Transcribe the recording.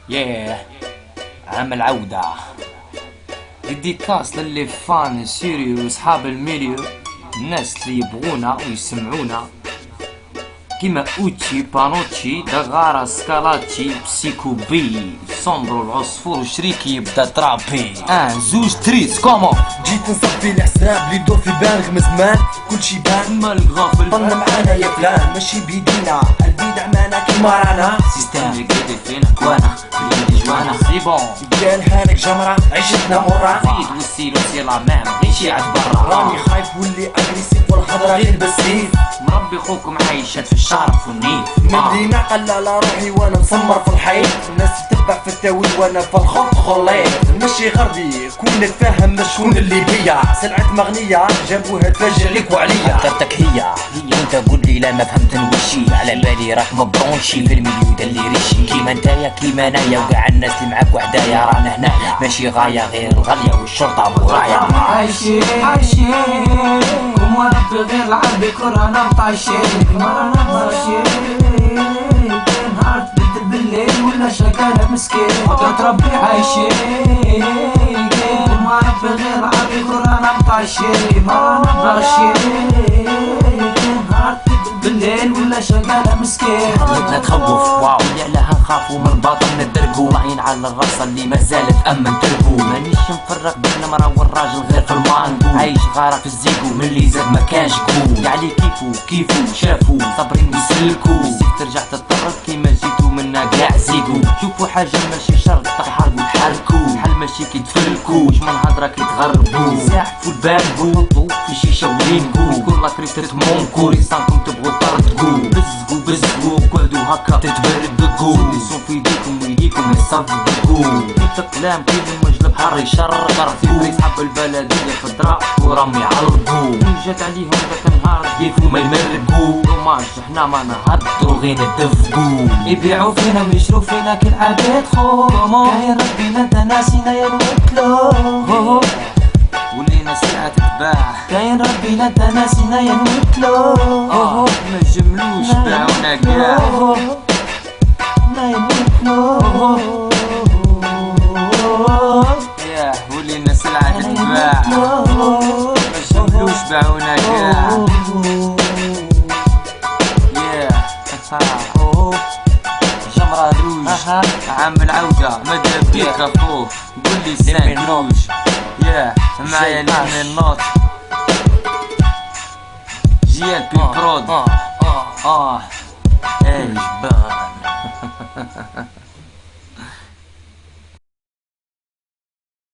ياه عام العودة. ديديكاس للي فان سيريو وصحاب الميليو، الناس اللي يبغونا ويسمعونا كيما اوتشي بانوتشي دغارا سكالاتشي بسيكو بي سومبرو العصفور وشريكي يبدا ترابي زوج تريس كومو. جيت نصفي الحساب اللي دور في بالك من زمان كلشي بان مالغافل طلنا معانا يا فلان ماشي بيدينا البيدع معنا كيما رانا سيستم الجديد فينا كوانا في جوانا سي بون ديالها لك جمرة عيشتنا مرة زيد والسيلو سي لا مام غيشي عاد برا راني خايف واللي اغريسيف والهضرة غير بالسيف مربي خوكم عايشات في الشرف والنيف ملي نعقل على روحي وانا مسمر في الحيط الناس تتبع في التاويل وانا في الخط خليط ماشي غربي كونك فاهم شكون اللي بيا سلعة مغنية جابوها تفاجئ ليك وعليا فكرتك هي وانت قول لي لا ما فهمت نوشي على بالي راك مبرونشي في المليود اللي ريشي كيما نتايا كيما انايا وكاع الناس اللي معاك وحدايا رانا هنايا ماشي غاية غير الغالية والشرطة مورايا عايشين وما ربي غير العربي كورونا مطايشين كورونا مطايشين نهار تبدل بالليل ولا شكالة مسكين قدرة ربي عايشين وما ربي غير العربي كورونا مطايشين كورونا مطايشين نهار تبدل بالليل ولا شكالة مسكين بدنا تخوف واو اللي عليها نخافو من باطن ندرقو لاين على الرصة اللي ما زالت أمن تربو مانيش مفرق بين المرا والراجل غير في المانجو عايش غارق في الزيكو من اللي زاد ما كانش كو يعني كيفو شافو صابرين ويسلكو نسيك ترجع تطرد كيما جيتو منا كاع زيكو شوفو حاجة ماشي شرط تحاربو تحركو حل ماشي كي تفلكو جمال هضرة كي تغربو زاحفو البامبو حطو في شيشة ولينكو كل لاكري تريتمونكو ريسانكم تبغو طردكو بزقو كوادو هكا تتبردقو يصون في يديكم ويديكم يصفقو كيف كلام كيف المجلب حر يشرقر في بريد حب البلدية في الدرا ورمي عرقو جات عليهم ذاك النهار كيفو ما يمرقو وماش احنا ما نهضرو غير ندفقو يبيعو فينا ويشرو فينا كالعباد خو كاين ربينا انت ناسينا يا نوكلو ولينا سلعة تتباع كاين ربينا انت ناسينا يا نوكلو ما جملوش باعونا كاع ياه ولينا سلعة تتباع ما جملوش باعونا كاع ياه جمرة روج عام العودة ماذا بيك اخوه قولي ساندويش ياه معايا لمن النوت جيال بي برود ايه جبان